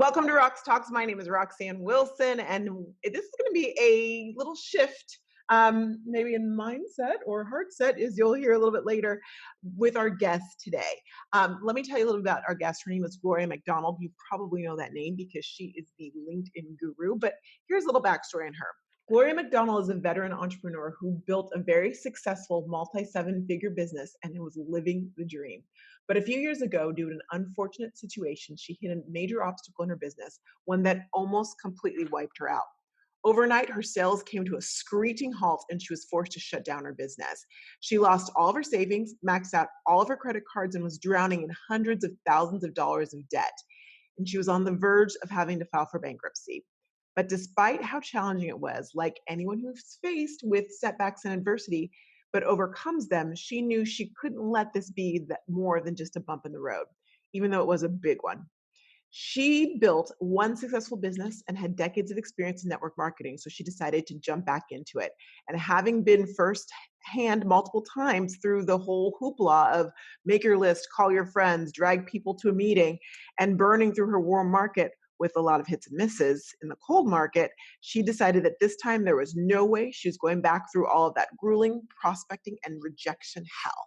Welcome to Roxtalks. My name is Roxanne Wilson, and this is going to be a little shift, maybe in mindset or heart set, as you'll hear a little bit later with our guest today. Let me tell you a little about our guest. Her name is Gloria McDonald. You probably know that name because she is the LinkedIn guru, but here's a little backstory on her. Gloria McDonald is a veteran entrepreneur who built a very successful multi-seven-figure business and was living the dream. But a few years ago, due to an unfortunate situation, she hit a major obstacle in her business, one that almost completely wiped her out. Overnight, her sales came to a screeching halt and she was forced to shut down her business. She lost all of her savings, maxed out all of her credit cards, and was drowning in hundreds of thousands of dollars of debt. And she was on the verge of having to file for bankruptcy. But despite how challenging it was, like anyone who's faced with setbacks and adversity, but overcomes them, she knew she couldn't let this be more than just a bump in the road, even though it was a big one. She built one successful business and had decades of experience in network marketing, so she decided to jump back into it. And having been firsthand multiple times through the whole hoopla of make your list, call your friends, drag people to a meeting, and burning through her warm market with a lot of hits and misses in the cold market, she decided that this time there was no way she was going back through all of that grueling prospecting and rejection hell.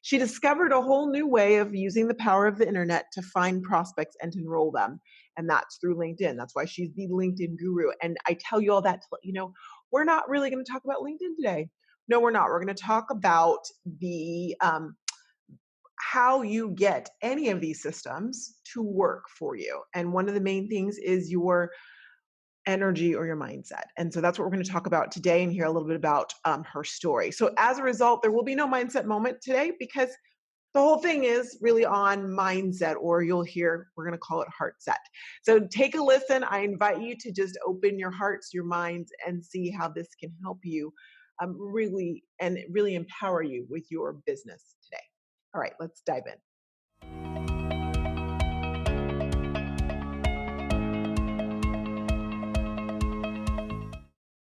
She discovered a whole new way of using the power of the internet to find prospects and to enroll them. And that's through LinkedIn. That's why she's the LinkedIn guru. And I tell you all that to let you know, we're not really going to talk about LinkedIn today. No, we're not. We're going to talk about the how you get any of these systems to work for you. And one of the main things is your energy or your mindset. And so that's what we're going to talk about today and hear a little bit about her story. So as a result, there will be no mindset moment today because the whole thing is really on mindset, or you'll hear, we're going to call it heart set. So take a listen. I invite you to just open your hearts, your minds, and see how this can help you really empower you with your business today. All right, let's dive in.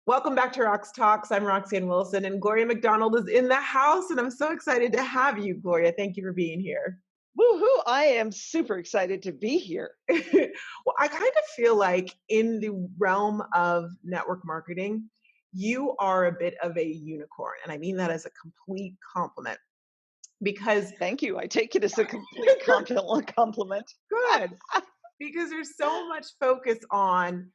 Welcome back to Roxtalks. I'm Roxanne Wilson, and Gloria McDonald is in the house, and I'm so excited to have you, Gloria. Thank you for being here. Woohoo! I am super excited to be here. Well, I kind of feel like in the realm of network marketing, you are a bit of a unicorn, and I mean that as a complete compliment because Thank you. I take it as a complete compliment. good, because there's so much focus on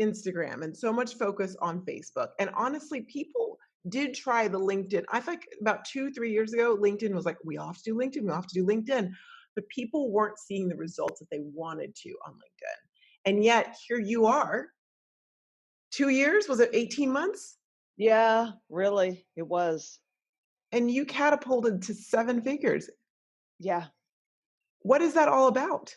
Instagram and so much focus on Facebook. And honestly, people did try the LinkedIn. I think about 2-3 years ago, LinkedIn was like, we all have to do LinkedIn, we all have to do LinkedIn. But people weren't seeing the results that they wanted to on LinkedIn. And yet here you are, 2 years, was it 18 months? Yeah, really, it was. And you catapulted to 7 figures. Yeah. What is that all about?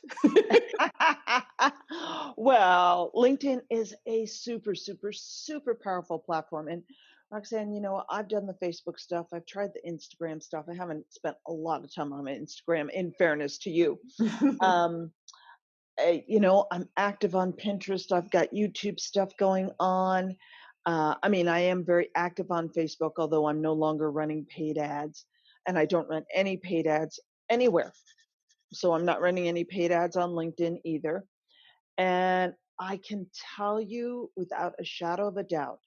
Well, LinkedIn is a super, super, super powerful platform. And Roxanne, I've done the Facebook stuff. I've tried the Instagram stuff. I haven't spent a lot of time on my Instagram, in fairness to you. I'm active on Pinterest. I've got YouTube stuff going on. I am very active on Facebook, although I'm no longer running paid ads, and I don't run any paid ads anywhere. So I'm not running any paid ads on LinkedIn either. And I can tell you without a shadow of a doubt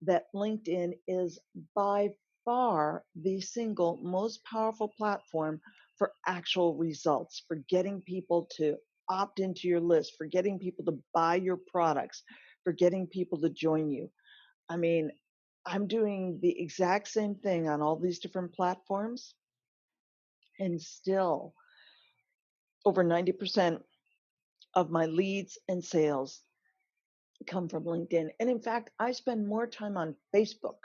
that LinkedIn is by far the single most powerful platform for actual results, for getting people to opt into your list, for getting people to buy your products, for getting people to join you. I mean, I'm doing the exact same thing on all these different platforms, and still over 90% of my leads and sales come from LinkedIn. And in fact, I spend more time on Facebook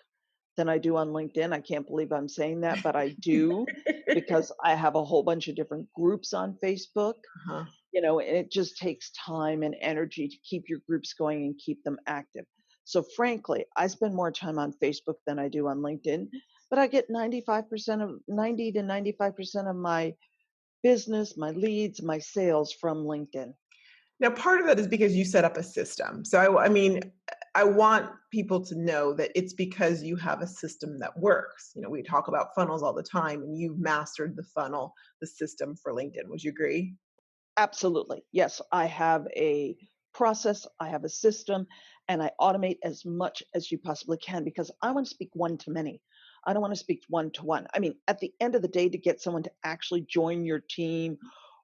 than I do on LinkedIn. I can't believe I'm saying that, but I do because I have a whole bunch of different groups on Facebook. Uh-huh. And it just takes time and energy to keep your groups going and keep them active. So frankly, I spend more time on Facebook than I do on LinkedIn, but I get 90 to 95% of my business, my leads, my sales from LinkedIn. Now, part of that is because you set up a system. So, I want people to know that it's because you have a system that works. We talk about funnels all the time, and you've mastered the funnel, the system for LinkedIn. Would you agree? Absolutely. Yes, I have a process, I have a system, and I automate as much as you possibly can because I want to speak one to many. I don't want to speak one to one. I mean, at the end of the day, to get someone to actually join your team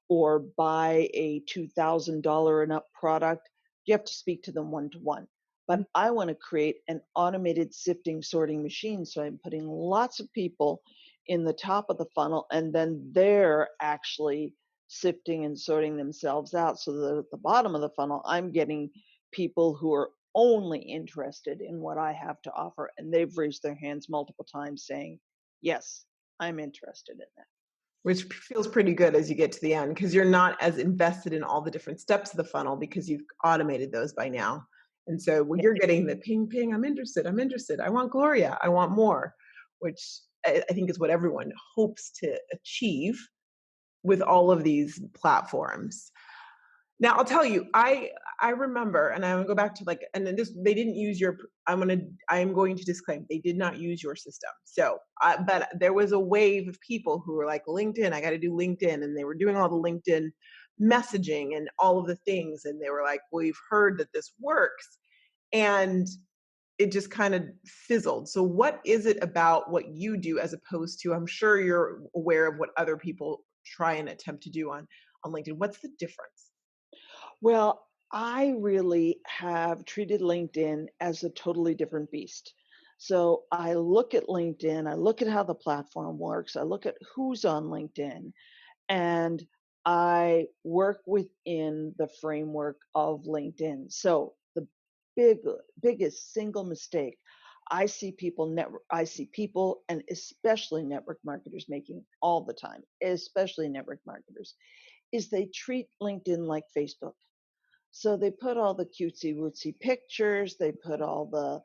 or buy a $2,000 and up product, you have to speak to them one to one. But Mm. I want to create an automated sifting sorting machine. So I'm putting lots of people in the top of the funnel, and then they're actually sifting and sorting themselves out so that at the bottom of the funnel, I'm getting people who are only interested in what I have to offer. And they've raised their hands multiple times saying, yes, I'm interested in that. Which feels pretty good as you get to the end because you're not as invested in all the different steps of the funnel because you've automated those by now. And so when Yeah. you're getting the ping, ping, I'm interested, I want Gloria, I want more, which I think is what everyone hopes to achieve with all of these platforms. Now I'll tell you, I remember, and I'm gonna go back to like, and then this they didn't use your. I'm going to disclaim they did not use your system. So, but there was a wave of people who were like LinkedIn. I got to do LinkedIn, and they were doing all the LinkedIn messaging and all of the things, and they were like, "Well, we've heard that this works," and it just kind of fizzled. So, what is it about what you do as opposed to? I'm sure you're aware of what other people try and attempt to do on LinkedIn. What's the difference? Well, I really have treated LinkedIn as a totally different beast. So I look at LinkedIn, I look at how the platform works, I look at who's on LinkedIn, and I work within the framework of LinkedIn. So the big, biggest single mistake I see people and especially network marketers making all the time, especially network marketers, is they treat LinkedIn like Facebook. So they put all the cutesy wootsy pictures, they put all the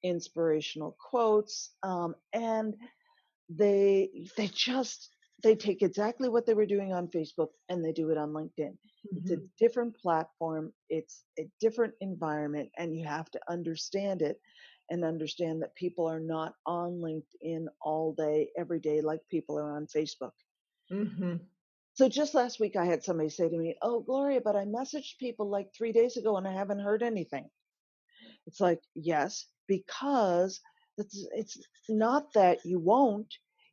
inspirational quotes, and they just they take exactly what they were doing on Facebook and they do it on LinkedIn. It's a Mhm. different platform, it's a different environment, and you have to understand it and understand that people are not on LinkedIn all day, every day like people are on Facebook. Mhm. So just last week, I had somebody say to me, "Oh, Gloria, but I messaged people like 3 days ago and I haven't heard anything." It's like, yes, because it's not that you won't.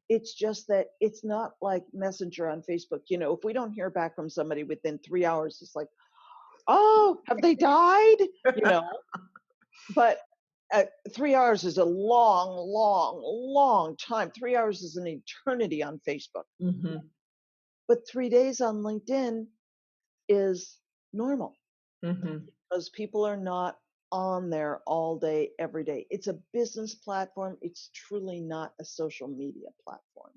It's just that it's not like Messenger on Facebook. You know, if we don't hear back from somebody within 3 hours, it's like, oh, have they died? You know, but 3 hours is a long, long, long time. 3 hours is an eternity on Facebook. Mhm. But 3 days on LinkedIn is normal Mhm. because people are not on there all day, every day. It's a business platform. It's truly not a social media platform.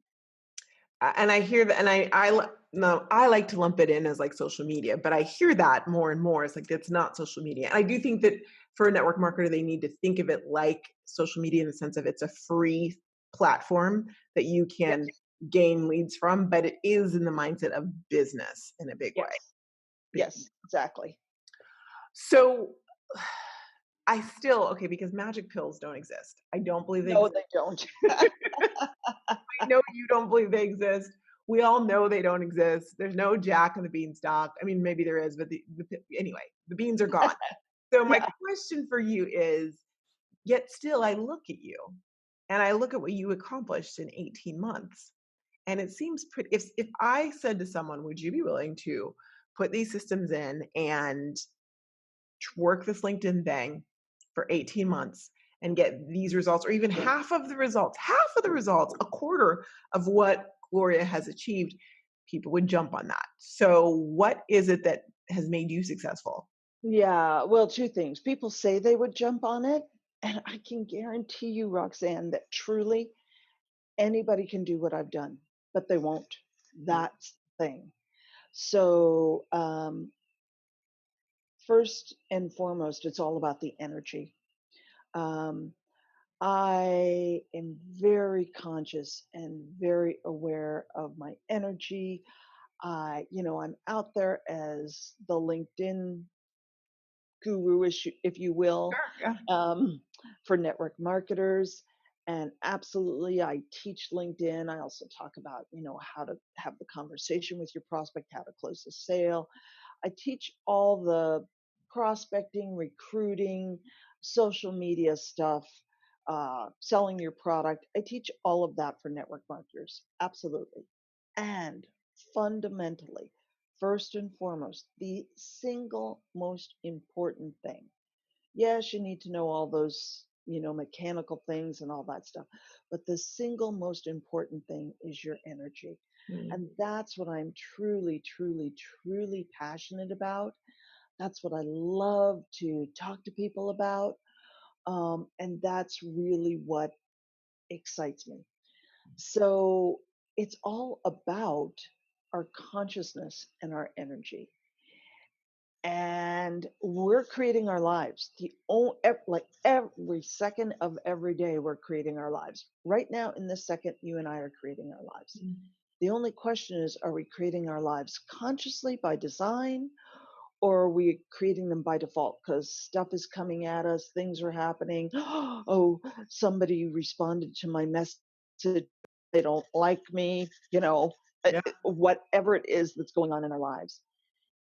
And I hear that, and no, I like to lump it in as like social media, but I hear that more and more. It's like it's not social media. And I do think that for a network marketer, they need to think of it like social media in the sense of it's a free platform that you Yes, can gain leads from, but it is in the mindset of business in a big way. yes, yes, exactly. So I still okay because magic pills don't exist. I don't believe they No, exist. they don't. I know you don't believe they exist. We all know they don't exist. There's no Jack and the Beanstalk. I mean, maybe there is, but anyway, the beans are gone. So my Yeah, question for you is, yet still, I look at you and I look at what you accomplished in 18 months, and it seems pretty. If I said to someone, "Would you be willing to put these systems in and work this LinkedIn thing for 18 months and get these results, or even half of the results, a quarter of what Gloria has achieved, people would jump on that. So, what is it that has made you successful? yeah. Well, two things. People say they would jump on it, and I can guarantee you, Roxanne, that truly anybody can do what I've done, but they won't. That's the thing. So, first and foremost, it's all about the energy. Um, I am very conscious and very aware of my energy. I'm out there as the LinkedIn guru, if you will, Sure. Yeah. um, for network marketers. And absolutely, I teach LinkedIn. I also talk about, how to have the conversation with your prospect, how to close the sale. I teach all the prospecting, recruiting, social media stuff, selling your product. I teach all of that for network marketers. Absolutely. And fundamentally, first and foremost, the single most important thing. Yes, you need to know all those, mechanical things and all that stuff. But the single most important thing is your energy. Mm. And that's what I'm truly, truly, truly passionate about. That's what I love to talk to people about. And that's really what excites me. So it's all about our consciousness and our energy. And we're creating our lives. Like every second of every day, we're creating our lives. Right now, in this second, you and I are creating our lives. Mm. The only question is, are we creating our lives consciously by design, or are we creating them by default because stuff is coming at us, things are happening? Oh, somebody responded to my message. They don't like me, Yeah. whatever it is that's going on in our lives.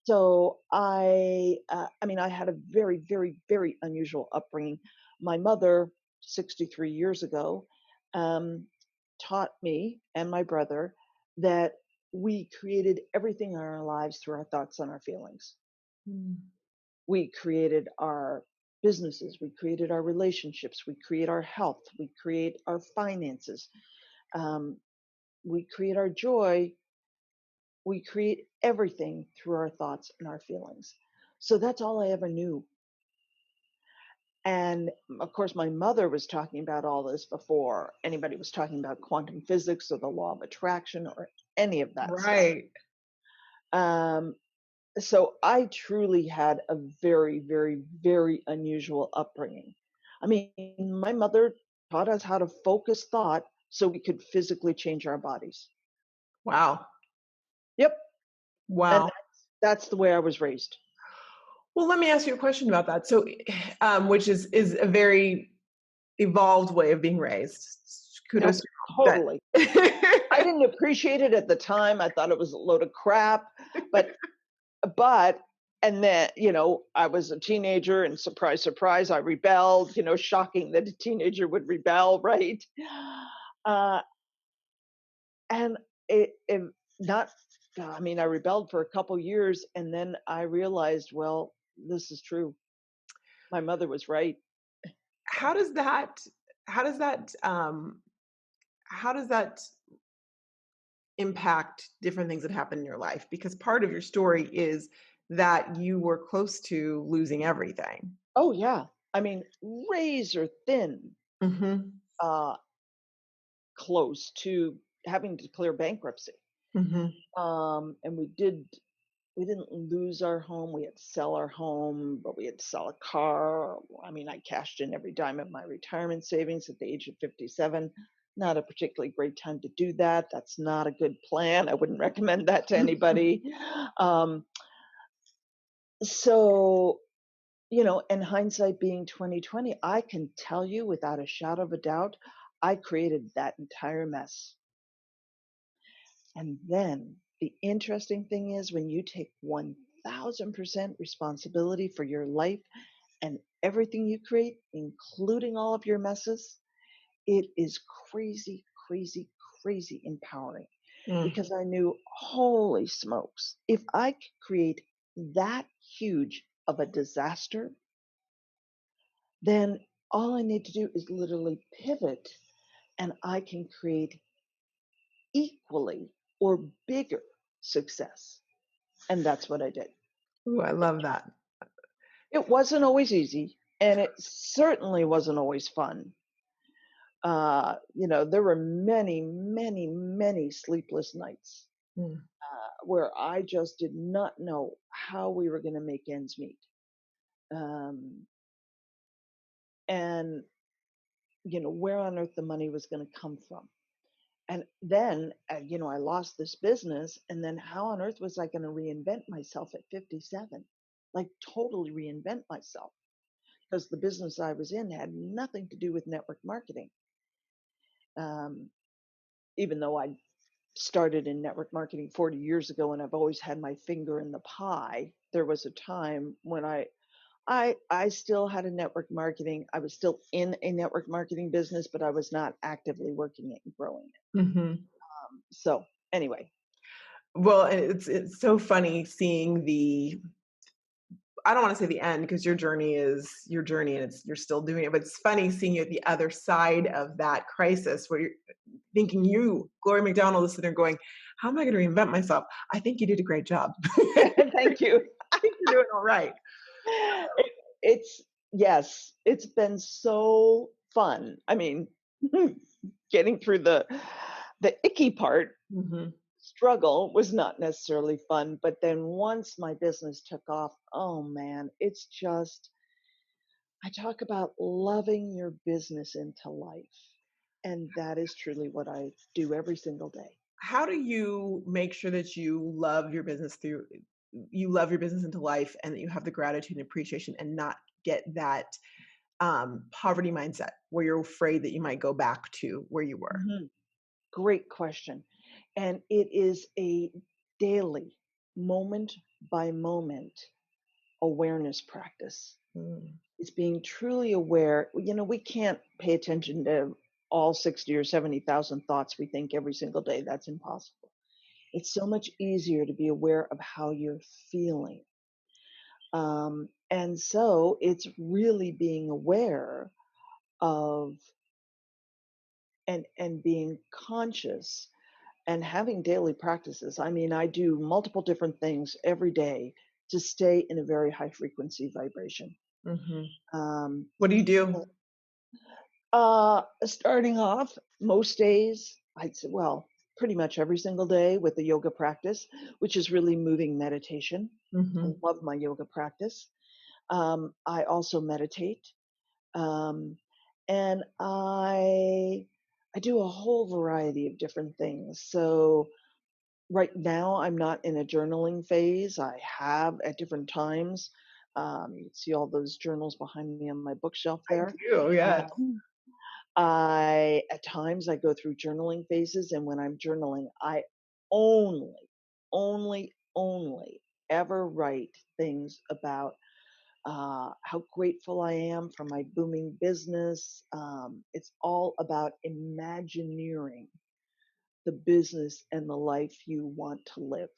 So I had a very, very, very unusual upbringing. My mother, 63 years ago, um, taught me and my brother that we created everything in our lives through our thoughts and our feelings. Mm. We created our businesses, we created our relationships, we create our health, we create our finances, um, we create our joy, we create everything through our thoughts and our feelings. So that's all I ever knew. And of course, my mother was talking about all this before anybody was talking about quantum physics or the law of attraction or any of that stuff. Right. Um, so I truly had a very, very, very unusual upbringing. I mean, my mother taught us how to focus thought so we could physically change our bodies. Wow. Yep. And Wow. that's the way I was raised. Well, let me ask you a question about that. So, which is a very evolved way of being raised. Kudos No, to that. totally. I didn't appreciate it at the time. I thought it was a load of crap, but but and then, I was a teenager and surprise, surprise, I rebelled, shocking that a teenager would rebel, right? Uh, and it not, I mean, I rebelled for a couple years and then I realized, well, this is true. My mother was right. How does that how does that how does that impact different things that happen in your life? Because part of your story is that you were close to losing everything. Oh yeah. I mean, razor thin, Mhm. uh, close to having to declare bankruptcy. Mhm. And we didn't lose our home. We had to sell our home, but we had to sell a car. I mean, I cashed in every dime of my retirement savings at the age of 57. Not a particularly great time to do that. That's not a good plan. I wouldn't recommend that to anybody. Um, so, and hindsight being 2020, I can tell you without a shadow of a doubt, I created that entire mess. And then the interesting thing is when you take 1000% responsibility for your life and everything you create, including all of your messes, it is crazy, crazy, crazy empowering Mm. because I knew, holy smokes, if I could create that huge of a disaster, then all I need to do is literally pivot and I can create equally or bigger success. And that's what I did. Ooh, I love that. It wasn't always easy, and it certainly wasn't always fun. There were many, many, many sleepless nights Mm. where I just did not know how we were going to make ends meet. Um, and, where on earth the money was going to come from. And then, I lost this business, and then how on earth was I going to reinvent myself at 57? Like, totally reinvent myself because the business I was in had nothing to do with network marketing. Um, Even though I started in network marketing 40 years ago and I've always had my finger in the pie, there was a time when I still had a network marketing. I was still in a network marketing business, but I was not actively working it and growing it. Hmm. So anyway, Well, and it's so funny seeing the, I don't want to say the end because your journey is your journey and you're still doing it, but it's funny seeing you at the other side of that crisis where you're thinking you, Gloria McDonald, is sitting there going, how am I going to reinvent myself? I think you did a great job. I thank you. think you're doing all right. It, it's yes, it's been so fun. I mean, getting through the icky part, Hmm. struggle was not necessarily fun, but then once my business took off, oh man, it's just I talk about loving your business into life. And that is truly what I do every single day. How do you make sure that you love your business into life and that you have the gratitude and appreciation and not get that poverty mindset where you're afraid that you might go back to where you were? Mhm. Great question. And it is a daily, moment by moment awareness practice. Mm, It's being truly aware. We can't pay attention to all 60 or 70,000 thoughts we think every single day. That's impossible. It's so much easier to be aware of how you're feeling. And so it's really being aware of and being conscious and having daily practices. I mean, I do multiple different things every day to stay in a very high frequency vibration. mhm. Um, What do you do? Starting off, most days, I'd say, well, pretty much every single day with the yoga practice, which is really moving meditation. I Mhm, love my yoga practice. I also meditate. Um, and I do a whole variety of different things. So right now I'm not in a journaling phase. I have at different times. You can see all those journals behind me on my bookshelf I there. do, yes. I at times I go through journaling phases, and when I'm journaling, I only, only ever write things about how grateful I am for my booming business. It's all about imagineering the business and the life you want to live.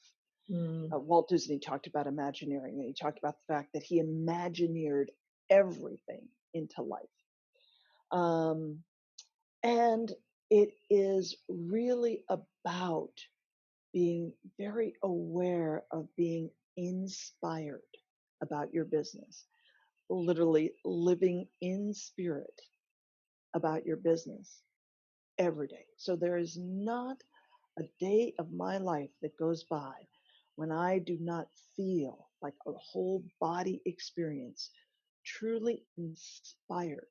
Mm, Walt Disney talked about imagineering, and he talked about the fact that he imagineered everything into life. Um, and it is really about being very aware of being inspired about your business, literally living in spirit about your business every day. So there is not a day of my life that goes by when I do not feel like a whole body experience truly inspired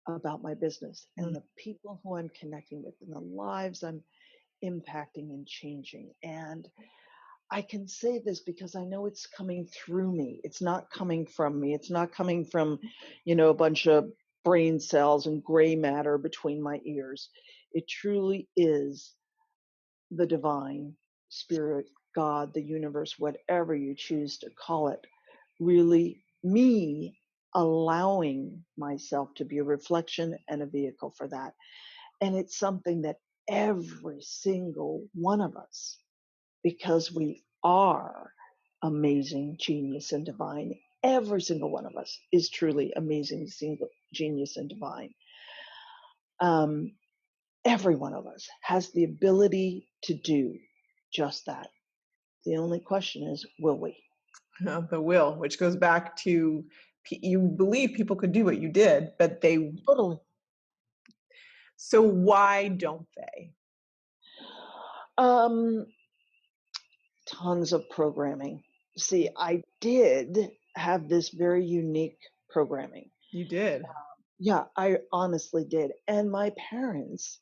about my business mm. and the people who I'm connecting with and the lives I'm impacting and changing. And I can say this because I know it's coming through me. It's not coming from me. It's not coming from, a bunch of brain cells and gray matter between my ears. It truly is the divine spirit, God, the universe, whatever you choose to call it, really me allowing myself to be a reflection and a vehicle for that. And it's something that every single one of us, because we are amazing, genius, and divine, every single one of us is truly amazing, single, genius, and divine. Um, every one of us has the ability to do just that. The only question is, will we? The will, which goes back to you believe people could do what you did, but they, Totally. so why don't they? Um, Tons of programming. See, I did have this very unique programming. You did. Yeah, I honestly did. And my parents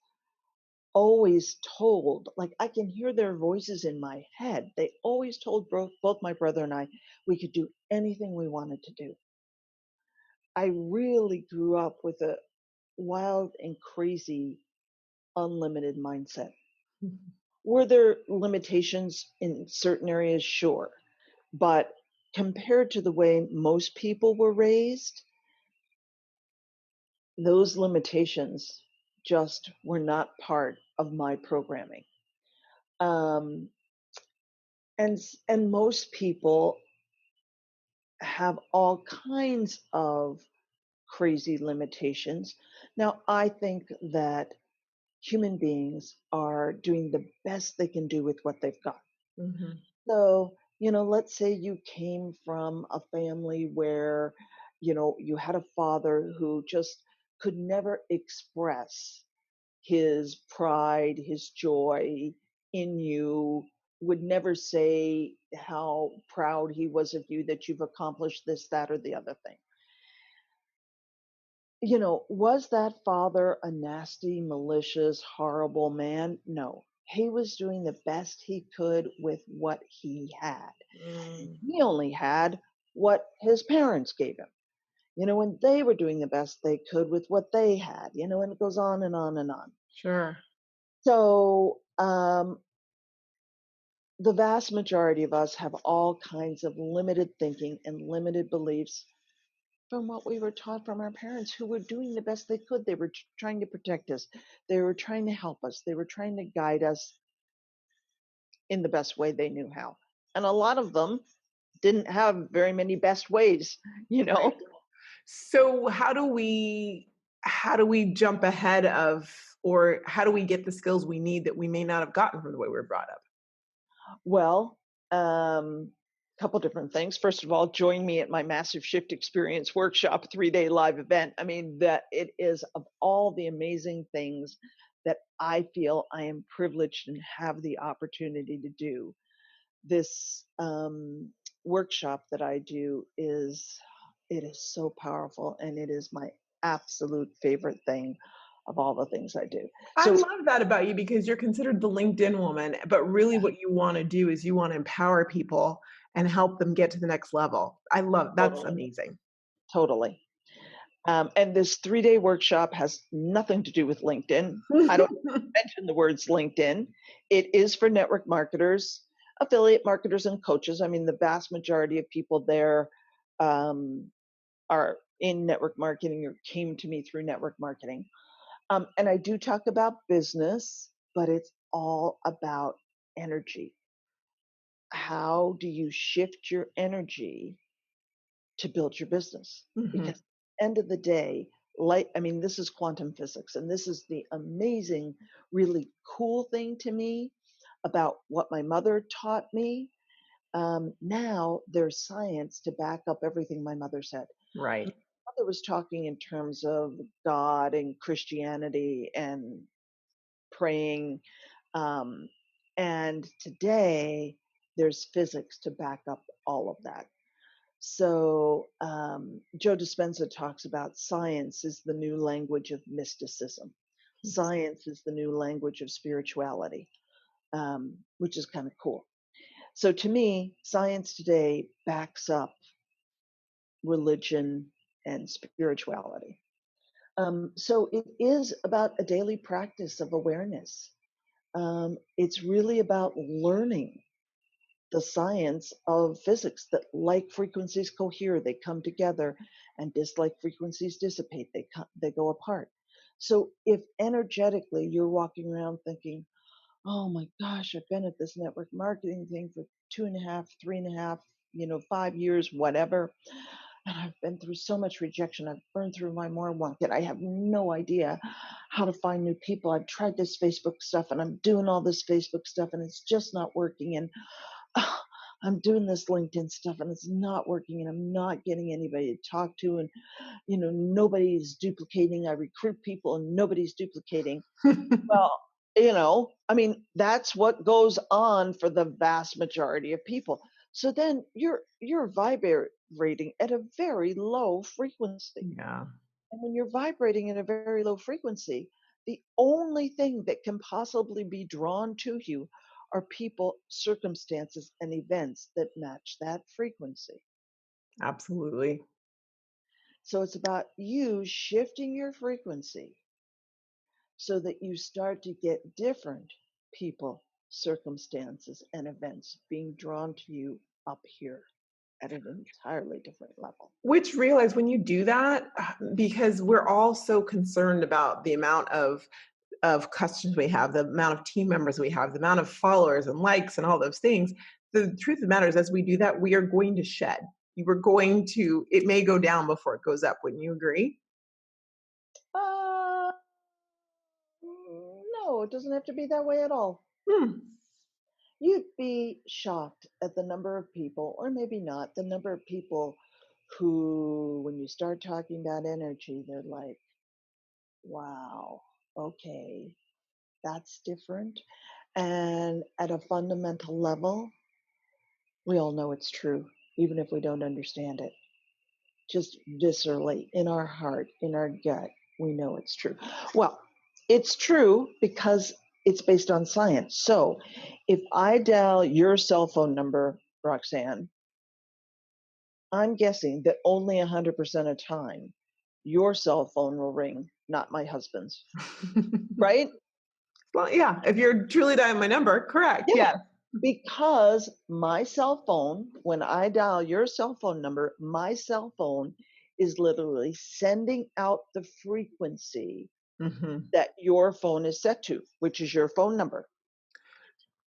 always told, like, I can hear their voices in my head. They always told both my brother and I we could do anything we wanted to do. I really grew up with a wild and crazy unlimited mindset. Were there limitations in certain areas? Sure. But compared to the way most people were raised, those limitations just were not part of my programming. Um, and most people have all kinds of crazy limitations. Now, I think that human beings are doing the best they can do with what they've got. Mhm. So, let's say you came from a family where, you had a father who just could never express his pride, his joy in you, would never say how proud he was of you that you've accomplished this, that, or the other thing. Was that father a nasty, malicious, horrible man? No. He was doing the best he could with what he had. Mm, He only had what his parents gave him, when they were doing the best they could with what they had, and it goes on and on and on. sure. So, the vast majority of us have all kinds of limited thinking and limited beliefs from what we were taught from our parents who were doing the best they could. They were trying to protect us. They were trying to help us. They were trying to guide us in the best way they knew how. And a lot of them didn't have very many best ways, you Right. know? So how do we jump ahead of, or how do we get the skills we need that we may not have gotten from the way we were brought up? Well, couple different things. First of all, join me at my Massive Shift Experience workshop 3-day live event. I mean, that it is of all the amazing things that I feel I am privileged and have the opportunity to do. This workshop that I do it is so powerful, and it is my absolute favorite thing of all the things I do. I So love that about you because you're considered the LinkedIn woman, but really what you wanna do is you wanna empower people and help them get to the next level. I love that's totally, amazing. totally. And this 3-day workshop has nothing to do with LinkedIn. I don't mention the words LinkedIn. It is for network marketers, affiliate marketers, and coaches. I mean, the vast majority of people there um, are in network marketing or came to me through network marketing. And I do talk about business, but it's all about energy. How do you shift your energy to build your business? Because Mhm. at the end of the day, like, I mean, this is quantum physics, and this is the amazing, really cool thing to me about what my mother taught me. Now there's science to back up everything my mother said. My Right. mother was talking in terms of God and Christianity and praying. Um, and today there's physics to back up all of that. So Joe Dispenza talks about science is the new language of mysticism. Science is the new language of spirituality, which is kind of cool. So to me, science today backs up religion and spirituality. So it is about a daily practice of awareness. It's really about learning the science of physics that like frequencies cohere, they come together, and dislike frequencies dissipate, they go apart. So if energetically you're walking around thinking, oh my gosh, I've been at this network marketing thing for 2.5, 3.5, 5 years, whatever. And I've been through so much rejection. I've burned through my market. I have no idea how to find new people. I've tried this Facebook stuff and I'm doing all this Facebook stuff and it's just not working. And I'm doing this LinkedIn stuff and it's not working and I'm not getting anybody to talk to. And, nobody's duplicating. I recruit people and nobody's duplicating. Well, I mean, that's what goes on for the vast majority of people. So then you're vibrating at a very low frequency. Yeah, And when you're vibrating at a very low frequency, the only thing that can possibly be drawn to you are people, circumstances, and events that match that frequency. absolutely. So it's about you shifting your frequency so that you start to get different people, circumstances, and events being drawn to you up here at an entirely different level. Which realize when you do that, because we're all so concerned about the amount of customers we have, the amount of team members we have, the amount of followers and likes and all those things. The truth of the matter is, as we do that, we are going to shed. You were going to, it may go down before it goes up. Wouldn't you agree? Uh, no, it doesn't have to be that way at all. Hmm. You'd be shocked at the number of people, or maybe not, the number of people who, when you start talking about energy, they're like, wow, okay, that's different. And at a fundamental level, we all know it's true, even if we don't understand it. Just viscerally, in our heart, in our gut, we know it's true. Well, it's true because it's based on science. So if I dial your cell phone number, Roxanne, I'm guessing that only 100% of time your cell phone will ring, not my husband's, right? Well, yeah. If you're truly dialing my number, correct. Yeah, Yes. because my cell phone, when I dial your cell phone number, my cell phone is literally sending out the frequency Hmm. that your phone is set to, which is your phone number.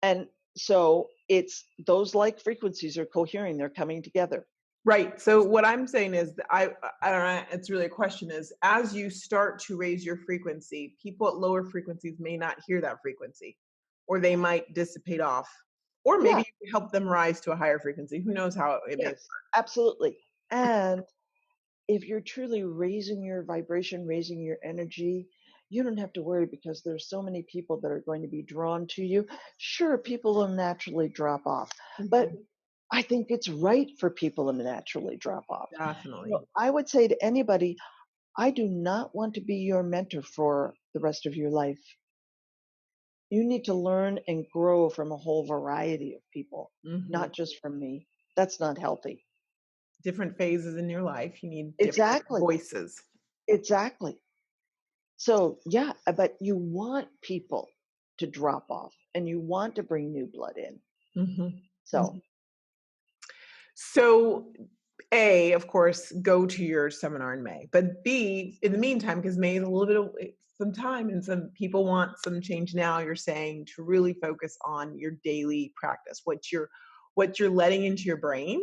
And so it's those like frequencies are cohering, they're coming together. Right. So what I'm saying is, that I don't know. It's really a question. Is as you start to raise your frequency, people at lower frequencies may not hear that frequency, or they might dissipate off, or Yeah, maybe you help them rise to a higher frequency. Who knows how it may. yes, absolutely. And if you're truly raising your vibration, raising your energy, you don't have to worry because there's so many people that are going to be drawn to you. Sure, people will naturally drop off, but Mhm. I think it's right for people to naturally drop off. Definitely. I would say to anybody, I do not want to be your mentor for the rest of your life. You need to learn and grow from a whole variety of people, Hmm. not just from me. That's not healthy. Different phases in your life, you need different Exactly. voices. Exactly. So, yeah, but you want people to drop off and you want to bring new blood in. So, Hmm. So, A, of course, go to your seminar in May. But B, in the meantime, because May is a little bit of some time and some people want some change now, you're saying to really focus on your daily practice, what you're letting into your brain.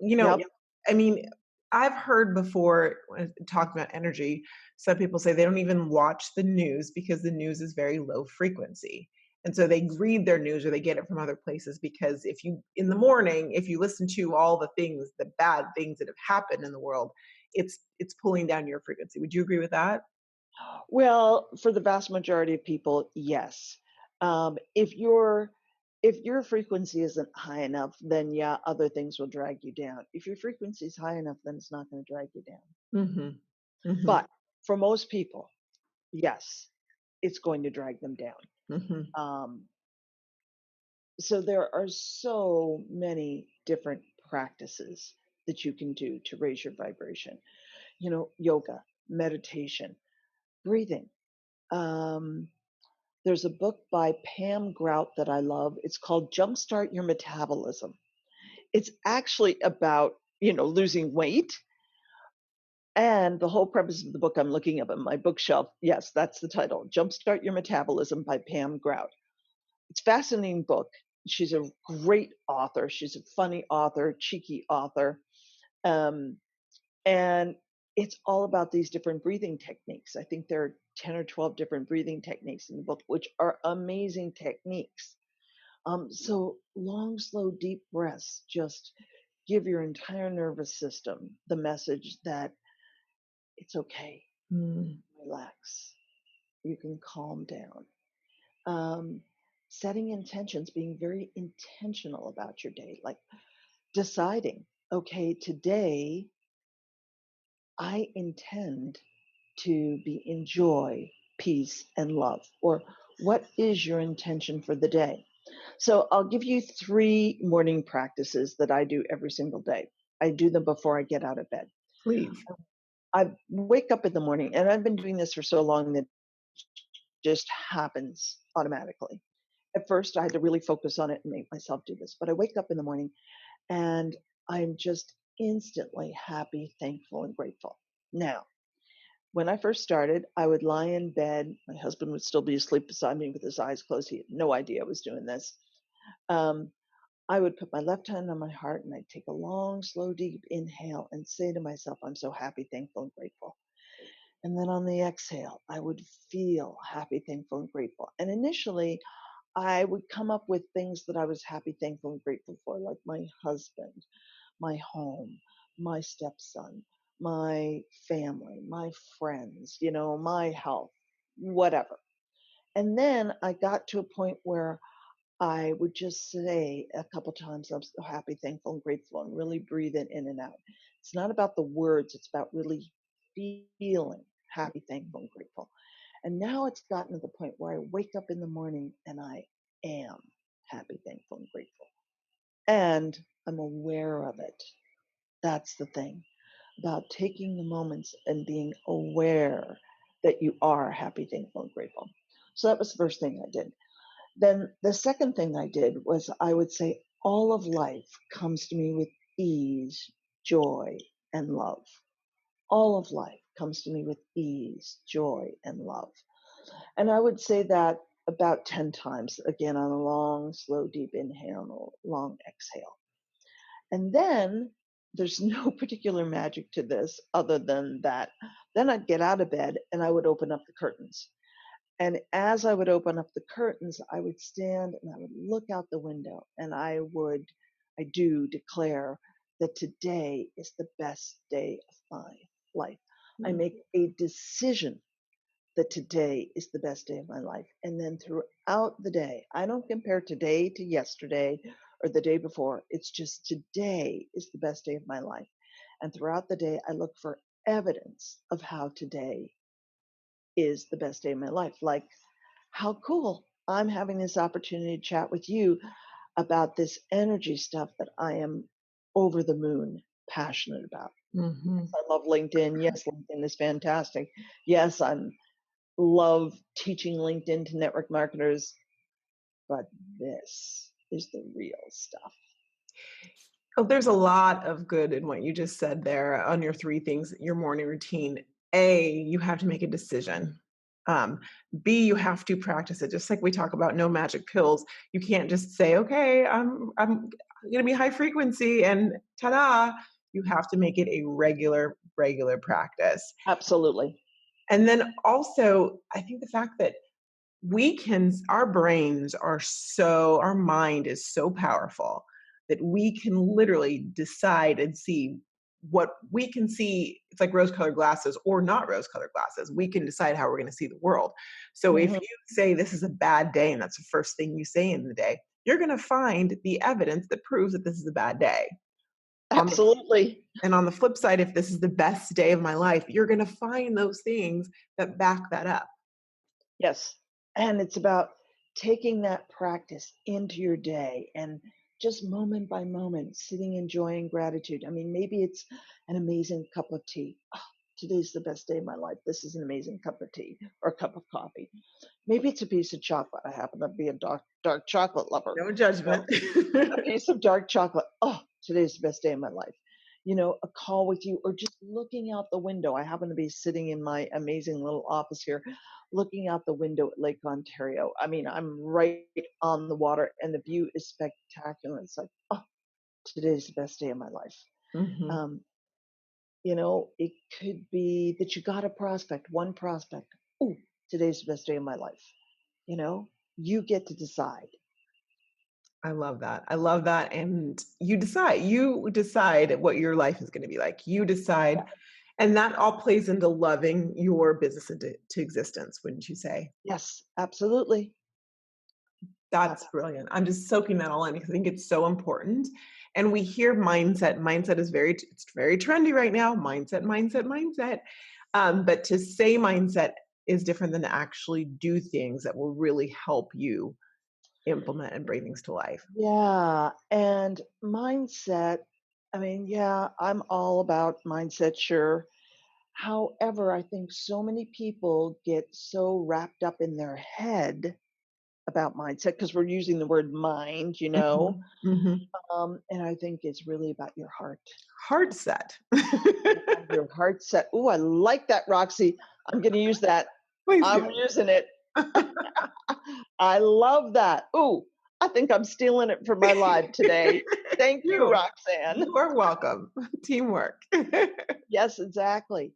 You know, yep. I mean, I've heard before when talking about energy, some people say they don't even watch the news because the news is very low frequency. And so they read their news or they get it from other places because if you in the morning, if you listen to all the things, the bad things that have happened in the world, it's pulling down your frequency. Would you agree with that? Well, for the vast majority of people, yes. If your frequency isn't high enough, then yeah, other things will drag you down. If your frequency is high enough, then it's not going to drag you down. Mhm. Mhm. But for most people, yes, it's going to drag them down. Mhm. Um, so there are so many different practices that you can do to raise your vibration. Yoga, meditation, breathing. Um, there's a book by Pam Grout that I love. It's called Jumpstart Your Metabolism. It's actually about, losing weight. And the whole premise of the book I'm looking up on my bookshelf, yes, that's the title, Jumpstart Your Metabolism by Pam Grout. It's a fascinating book. She's a great author. She's a funny author, cheeky author. Um, and it's all about these different breathing techniques. I think there are 10 or 12 different breathing techniques in the book, which are amazing techniques. So long, slow, deep breaths just give your entire nervous system the message that it's okay, Mm. relax, you can calm down. Um, Setting intentions, being very intentional about your day, like deciding, okay, today I intend to be in joy, peace, and love. Or what is your intention for the day? So I'll give you 3 morning practices that I do every single day. I do them before I get out of bed. Please. I wake up in the morning, and I've been doing this for so long that just happens automatically. At first, I had to really focus on it and make myself do this, but I wake up in the morning and I'm just instantly happy, thankful, and grateful. Now, when I first started, I would lie in bed. My husband would still be asleep beside me with his eyes closed. He had no idea I was doing this. Um, I would put my left hand on my heart and I'd take a long, slow, deep inhale and say to myself, I'm so happy, thankful, and grateful. And then on the exhale, I would feel happy, thankful, and grateful. And initially, I would come up with things that I was happy, thankful, and grateful for, like my husband, my home, my stepson, my family, my friends, my health, whatever. And then I got to a point where I would just say a couple times, I'm so happy, thankful, and grateful, and really breathe it in and out. It's not about the words, it's about really feeling happy, thankful, and grateful. And now it's gotten to the point where I wake up in the morning and I am happy, thankful, and grateful. And I'm aware of it. That's the thing about taking the moments and being aware that you are happy, thankful, and grateful. So that was the first thing I did. Then the second thing I did was I would say, all of life comes to me with ease, joy, and love. All of life comes to me with ease, joy, and love. And I would say that about 10 times, again, on a long, slow, deep inhale and a long exhale. And then there's no particular magic to this other than that. Then I'd get out of bed and I would open up the curtains. And as I would open up the curtains, I would stand and I would look out the window and I do declare that today is the best day of my life. I Mm. make a decision that today is the best day of my life. And then throughout the day, I don't compare today to yesterday or the day before. It's just today is the best day of my life. And throughout the day, I look for evidence of how today is the best day of my life. Like, how cool. I'm having this opportunity to chat with you about this energy stuff that I am over the moon passionate about. Mhm. I love LinkedIn. Yes, LinkedIn is fantastic. Yes, I'm love teaching LinkedIn to network marketers, but this is the real stuff. Oh, there's a lot of good in what you just said there on your 3 things, your morning routine. A, you have to make a decision. Um, B, you have to practice it. Just like we talk about no magic pills, you can't just say, "Okay, I'm gonna be high frequency and ta-da." You have to make it a regular practice. Absolutely. And then also, I think the fact that our brains are so our mind is so powerful that we can literally decide and see what we can see. It's like rose colored glasses or not rose colored glasses. We can decide how we're going to see the world. So if Hmm. you say this is a bad day and that's the first thing you say in the day, you're going to find the evidence that proves that this is a bad day. On the Absolutely. and on the flip side, if this is the best day of my life, you're going to find those things that back that up. Yes. And it's about taking that practice into your day and just moment by moment sitting enjoying gratitude. I mean, maybe it's an amazing cup of tea. Oh, today's the best day of my life. This is an amazing cup of tea or cup of coffee. Maybe it's a piece of chocolate. I happen to be a dark chocolate lover. No You know, judgment. a piece of dark chocolate. Oh, today's the best day of my life. A call with you or just looking out the window. I happen to be sitting in my amazing little office here, looking out the window at Lake Ontario. I mean, I'm right on the water and the view is spectacular. It's like, oh, today's the best day of my life. Mhm. Um, it could be that you got a prospect, one prospect. Oh, today's the best day of my life. You know, you get to decide. I love that. I love that. And you decide what your life is going to be like. You decide. And that all plays into loving your business into to existence, wouldn't you say? Yes, absolutely. That's Absolutely. brilliant. I'm just soaking that all in because I think it's so important. And we hear mindset. Mindset is it's very trendy right now. Mindset. But to say mindset is different than to actually do things that will really help you implement and bring things to life. Yeah, and mindset, I mean, yeah, I'm all about mindset, sure. However, I think so many people get so wrapped up in their head about mindset because we're using the word mind, Mhm, mhm. and I think it's really about your heart. Heart set. Yeah, your heart set. Ooh, I like that, Roxy. I'm going to use that. Please I'm do. using it. I love that. Ooh, I think I'm stealing it for my live today. Thank you, You Roxanne. you are welcome. Teamwork. Yes, exactly.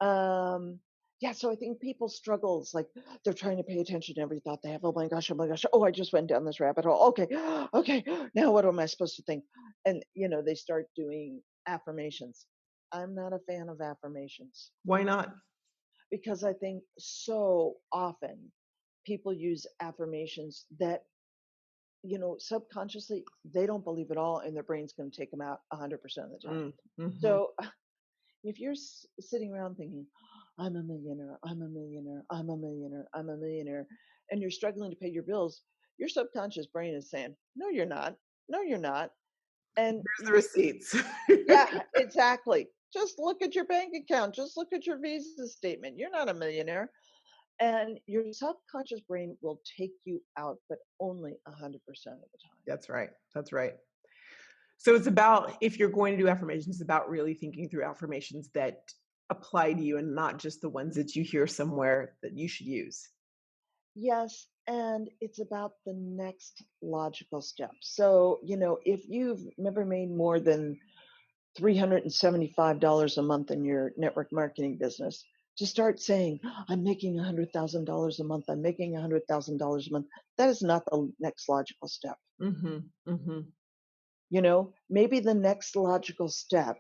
Um, yeah, so I think people struggle. It's like they're trying to pay attention to every thought they have. Oh my gosh, oh my gosh. Oh, I just went down this rabbit hole. Okay, okay. Now what am I supposed to think? And they start doing affirmations. I'm not a fan of affirmations Why not? because I think so often people use affirmations that, subconsciously they don't believe at all, and their brain's going to take them out 100% of the time. Mm, mhm. So if you're sitting around thinking, I'm a millionaire, I'm a millionaire, I'm a millionaire, I'm a millionaire, and you're struggling to pay your bills, your subconscious brain is saying, no, you're not. No, you're not. And Here's the receipts. yeah, exactly. Just look at your bank account. Just look at your Visa statement. You're not a millionaire. And your subconscious brain will take you out, but only 100% of the time. That's right. That's right. So it's about if you're going to do affirmations, it's about really thinking through affirmations that apply to you and not just the ones that you hear somewhere that you should use. Yes, and it's about the next logical step. So, if you've never made more than $375 a month in your network marketing business, to start saying, I'm making $100,000 a month, I'm making $100,000 a month, that is not the next logical step. Mhm. Mhm. Maybe the next logical step,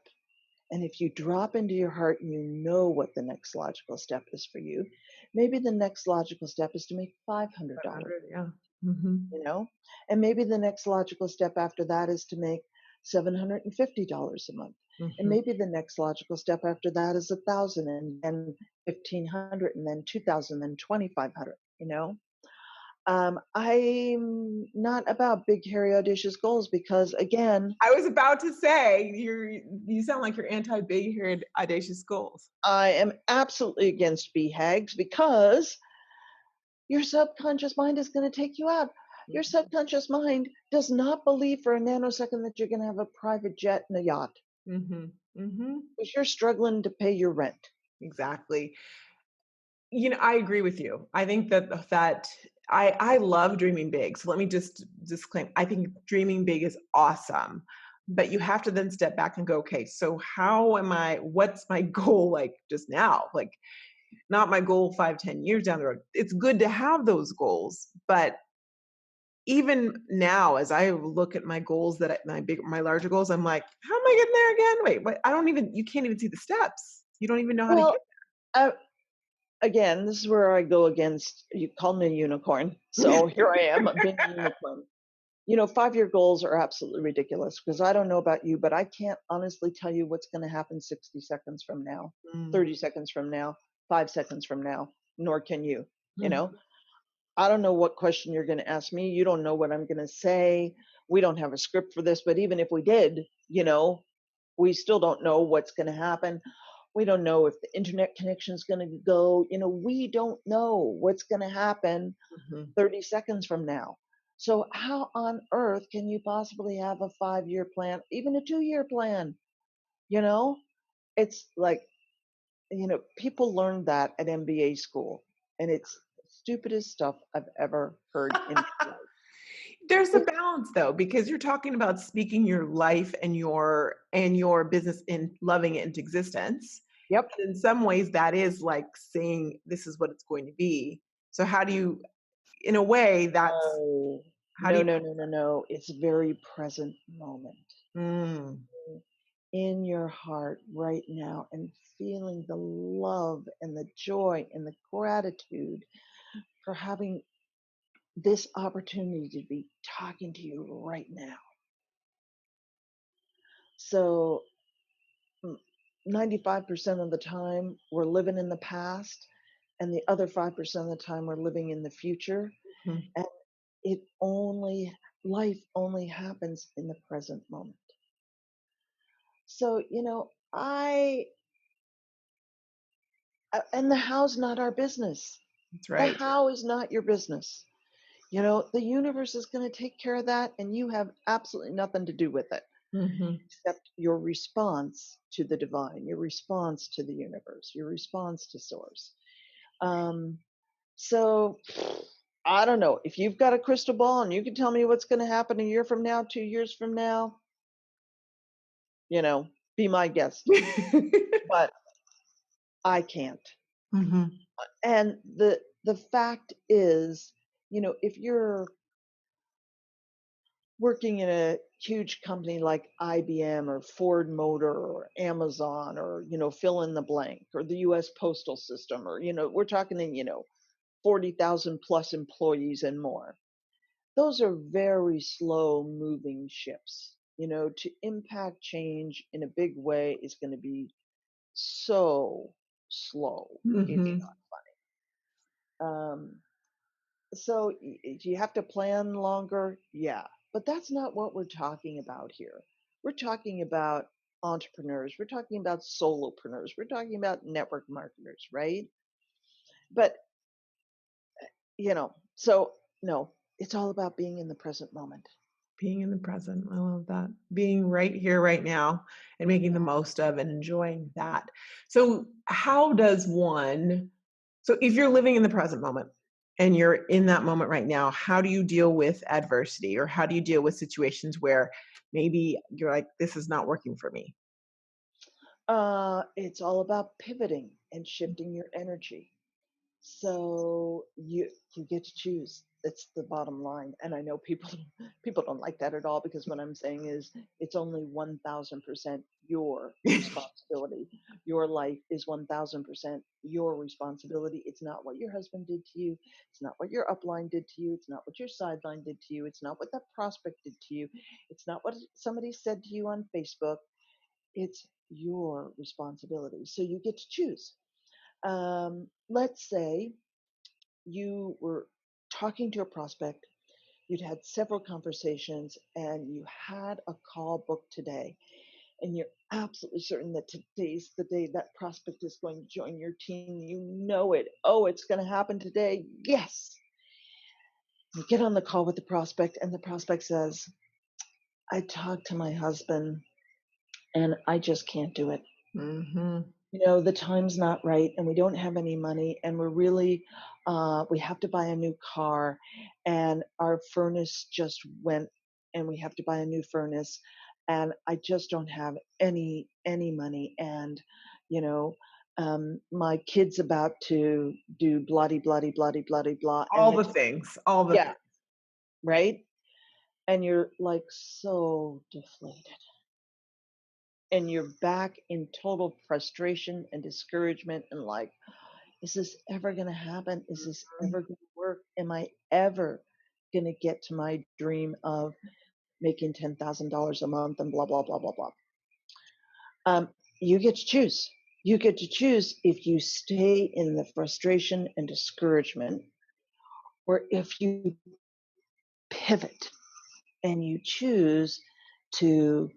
and if you drop into your heart and you know what the next logical step is for you, maybe the next logical step is to make $500, 500, yeah. Mhm. you know? And maybe the next logical step after that is to make $750 a month. And Mhm. maybe the next logical step after that is 1,000 and then 1,500 and then 2,000 and 2,500. I'm not about big, hairy, audacious goals because, again, I was about to say you sound like you're anti big haired audacious goals. I am absolutely against BHAGs because your subconscious mind is going to take you out. Your subconscious mind does not believe for a nanosecond that you're going to have a private jet and a yacht Mhm. Mhm. because you're struggling to pay your rent. Exactly. I agree with you. I think that I love dreaming big. So let me just disclaim. I think dreaming big is awesome. But you have to then step back and go, okay, so what's my goal like just now? Like not my goal 5, 10 years down the road. It's good to have those goals, but even now, as I look at my goals my larger goals, I'm like, how am I getting there again? Wait, what? You can't even see the steps. You don't even know how to Well, get uh, again, this is where I go against you. Called me a unicorn, there. so here I am, being a unicorn. 5-year goals are absolutely ridiculous because I don't know about you, but I can't honestly tell you what's going to happen 60 seconds from now, Mm, 30 seconds from now, 5 seconds from now, nor can you. You mhm, know, I don't know what question you're going to ask me. You don't know what I'm going to say. We don't have a script for this, but even if we did, we still don't know what's going to happen. We don't know if the internet connection is going to go. We don't know what's going to happen mhm. 30 seconds from now. So, how on earth can you possibly have a 5-year plan, even a 2-year plan? You know, it's like, people learn that at MBA school, and it's the stupidest stuff I've ever heard in my life. There's a It's, balance though, because you're talking about speaking your life and your business and loving it into existence. yep. And in some ways, that is like saying this is what it's going to be. So how do you, in a way, that's No, how do no, you? no, no, no, no. It's very present moment Mm, in your heart right now and feeling the love and the joy and the gratitude for having this opportunity to be talking to you right now. So, 95% of the time, we're living in the past, and the other 5% of the time, we're living in the future. mhm. And life only happens in the present moment. So, And the how's not our business. That's The right. how is not your business. You know, the universe is going to take care of that, and you have absolutely nothing to do with it Hmm. except your response to the divine, your response to the universe, your response to source. Um, so I don't know. If you've got a crystal ball and you can tell me what's going to happen a year from now, 2 years from now, you know, be my guest. But I can't. Hmm. And the fact is, you know, if you're working in a huge company like IBM or Ford Motor or Amazon or, you know, fill in the blank, or the US Postal System, or, you know, we're talking in, you know, 40,000 plus employees and more. Those are very slow moving ships. You know, to impact change in a big way is going to be so slow. It's Hmm. um, so do you have to plan longer? Yeah, but that's not what we're talking about here. We're talking about entrepreneurs. We're talking about solopreneurs. We're talking about network marketers, right? But you know, so no, it's all about being in the present moment. Being in the present. I love that. Being right here, right now, and making the Yeah. most of and enjoying that. So, how does one, so if you're living in the present moment and you're in that moment right now, how do you deal with adversity, or how do you deal with situations where maybe you're like, this is not working for me? It's all about pivoting and shifting your energy. So you get to choose. That's the bottom line. And I know people people don't like that at all, because what I'm saying is it's only 1,000% your responsibility. Your life is 1,000% your responsibility. It's not what your husband did to you. It's not what your upline did to you. It's not what your sideline did to you. It's not what that prospect did to you. It's not what somebody said to you on Facebook. It's your responsibility. So you get to choose. Let's say you were talking to a prospect, you'd had several conversations, and you had a call booked today, and you're absolutely certain that today's the day that prospect is going to join your team. You know it. Oh, it's going to happen today. Yes. You get on the call with the prospect, and the prospect says, I talked to my husband, and I just can't do it. Hmm. You know, the time's not right, and we don't have any money, and we're really we have to buy a new car, and our furnace just went, and we have to buy a new furnace, and I just don't have any money. And you know, my kid's about to do bloody bloody bloody bloody blah, and All the the things, all the yeah, things. right. And you're like so deflated, and you're back in total frustration and discouragement, and like, is this ever going to happen? Is this ever going to work? Am I ever going to get to my dream of making $10,000 a month and blah, blah, blah, blah, blah? You get to choose. You get to choose if you stay in the frustration and discouragement, or if you pivot and you choose to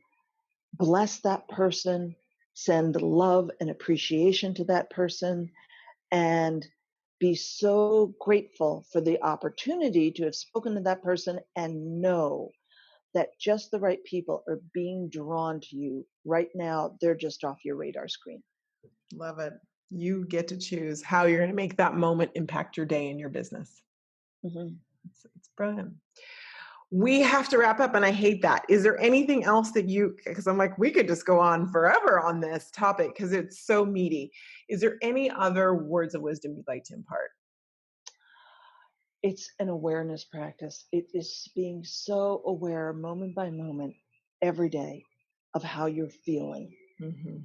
bless that person, send love and appreciation to that person, and be so grateful for the opportunity to have spoken to that person, and know that just the right people are being drawn to you right now. They're just off your radar screen. Love it. You get to choose how you're going to make that moment impact your day and your business. Hmm. It's brilliant. We have to wrap up, and I hate that. Is there anything else that you, because I'm like, we could just go on forever on this topic because it's so meaty. Is there any other words of wisdom you'd like to impart? It's an awareness practice. It is being so aware moment by moment every day of how you're feeling, Hmm.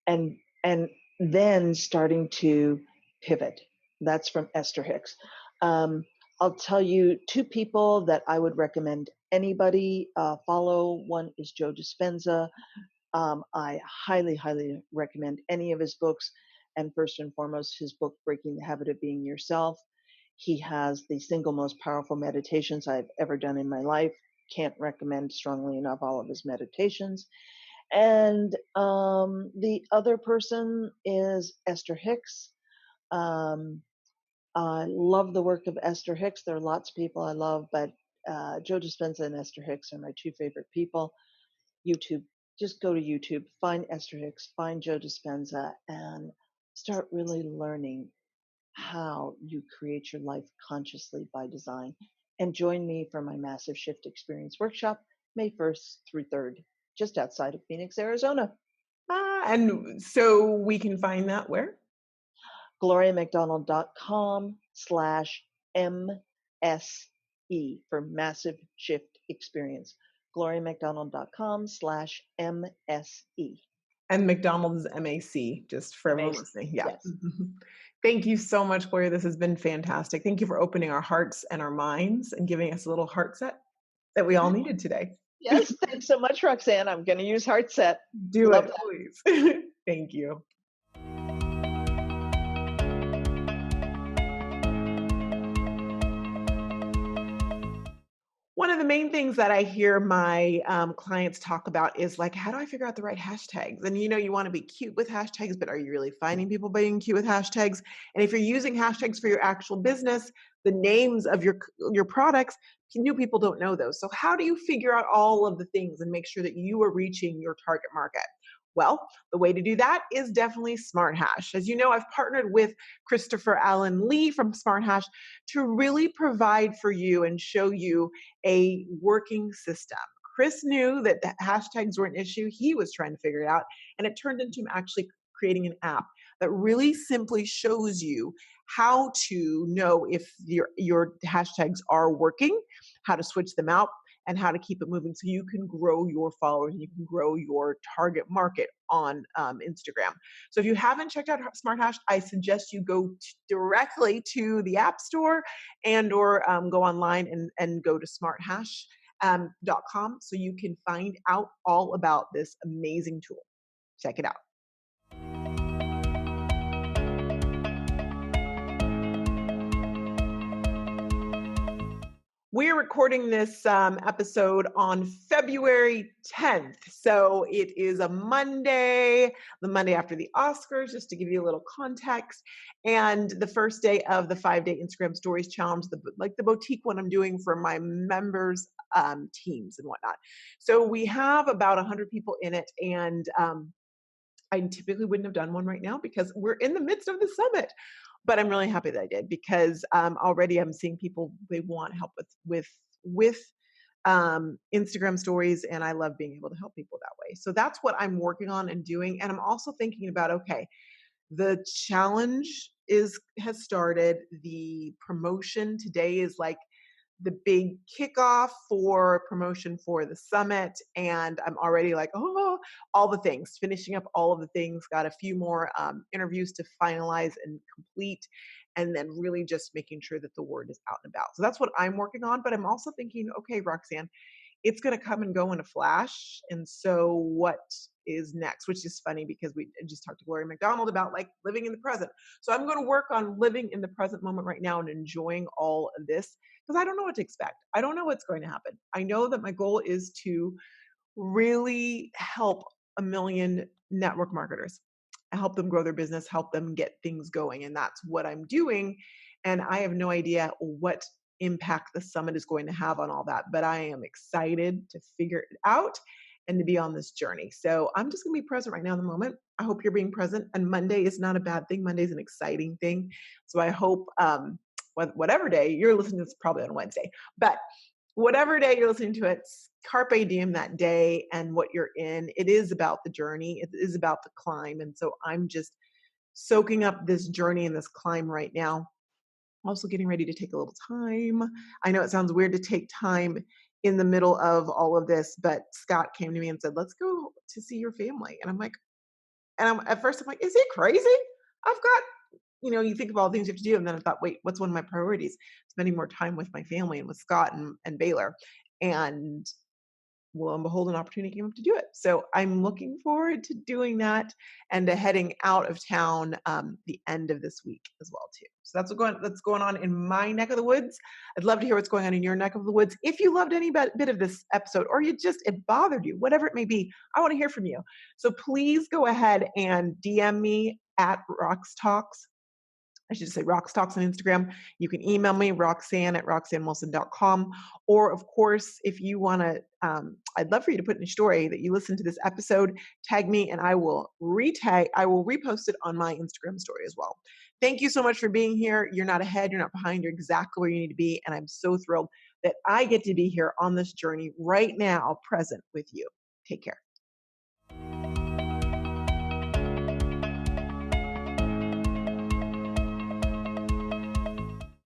and then starting to pivot. That's from Esther Hicks. Um, I'll tell you two people that I would recommend anybody follow. One is Joe Dispenza. I highly, highly recommend any of his books, and first and foremost, his book, Breaking the Habit of Being Yourself. He has the single most powerful meditations I've ever done in my life. Can't recommend strongly enough all of his meditations. And the other person is Esther Hicks. I love the work of Esther Hicks. There are lots of people I love, but Joe Dispenza and Esther Hicks are my two favorite people. YouTube, just go to YouTube, find Esther Hicks, find Joe Dispenza, and start really learning how you create your life consciously by design. And join me for my Massive Shift Experience workshop, May 1st through 3rd, just outside of Phoenix, Arizona. And so we can find that where? GloriaMcDonald.com/MSE for Massive Shift Experience. GloriaMcDonald.com/MSE. And McDonald's MAC, just for everyone MAC, listening. Yeah. yes. Thank you so much, Gloria. This has been fantastic. Thank you for opening our hearts and our minds and giving us a little heart set that we all needed today. Yes, thanks so much, Roxanne. I'm going to use HeartSet. Do Love it, that. please. Thank you. One of the main things that I hear my clients talk about is like, how do I figure out the right hashtags? And you want to be cute with hashtags, but are you really finding people being cute with hashtags? And if you're using hashtags for your actual business, the names of your products, new people don't know those. So how do you figure out all of the things and make sure that you are reaching your target market? Well, the way to do that is definitely SmartHash. As you know, I've partnered with Christopher Allen Lee from SmartHash to really provide for you and show you a working system. Chris knew that the hashtags were an issue. He was trying to figure it out, and it turned into him actually creating an app that really simply shows you how to know if your hashtags are working, how to switch them out, and how to keep it moving so you can grow your followers and you can grow your target market on Instagram. So if you haven't checked out SmartHash, I suggest you go directly to the App Store or go online and go to smarthash.com so you can find out all about this amazing tool. Check it out. We're recording this episode on February 10th. So it is a Monday, the Monday after the Oscars, just to give you a little context. And the first day of the 5-day Instagram Stories Challenge, the boutique one I'm doing for my members teams and whatnot. So we have about 100 people in it. And I typically wouldn't have done one right now because we're in the midst of the summit. But I'm really happy that I did because already I'm seeing people, they want help with Instagram stories, and I love being able to help people that way. So that's what I'm working on and doing. And I'm also thinking about, okay, the challenge has started. The promotion today is like the big kickoff for promotion for the summit. And I'm already like, oh, all the things, finishing up all of the things, got a few more interviews to finalize and complete, and then really just making sure that the word is out and about. So that's what I'm working on. But I'm also thinking, okay, Roxanne, it's going to come and go in a flash. And so what is next? Which is funny because we just talked to Gloria McDonald about like living in the present. So I'm going to work on living in the present moment right now and enjoying all of this because I don't know what to expect. I don't know what's going to happen. I know that my goal is to really help a million network marketers, help them grow their business, help them get things going. And that's what I'm doing. And I have no idea what impact the summit is going to have on all that, but I am excited to figure it out and to be on this journey. So I'm just going to be present right now in the moment. I hope you're being present. And Monday is not a bad thing. Monday is an exciting thing. So I hope whatever day you're listening to this, probably on Wednesday, but whatever day you're listening to it, carpe diem that day and what you're in. It is about the journey. It is about the climb. And so I'm just soaking up this journey and this climb right now. Also getting ready to take a little time. I know it sounds weird to take time in the middle of all of this, but Scott came to me and said, let's go to see your family. And I'm like, at first I'm like, is he crazy? I've got, you think of all the things you have to do. And then I thought, wait, what's one of my priorities? Spending more time with my family and with Scott and Baylor. And lo and behold, an opportunity came up to do it. So I'm looking forward to doing that and to heading out of town the end of this week as well too. So that's going on in my neck of the woods. I'd love to hear what's going on in your neck of the woods. If you loved any bit of this episode, or it bothered you, whatever it may be, I want to hear from you. So please go ahead and DM me at Roxtalks I should say Roxtalks on Instagram. You can email me, roxanne@roxannewilson.com. Or, of course, if you want to, I'd love for you to put in a story that you listened to this episode, tag me, and I will repost it on my Instagram story as well. Thank you so much for being here. You're not ahead, you're not behind, you're exactly where you need to be. And I'm so thrilled that I get to be here on this journey right now, present with you. Take care.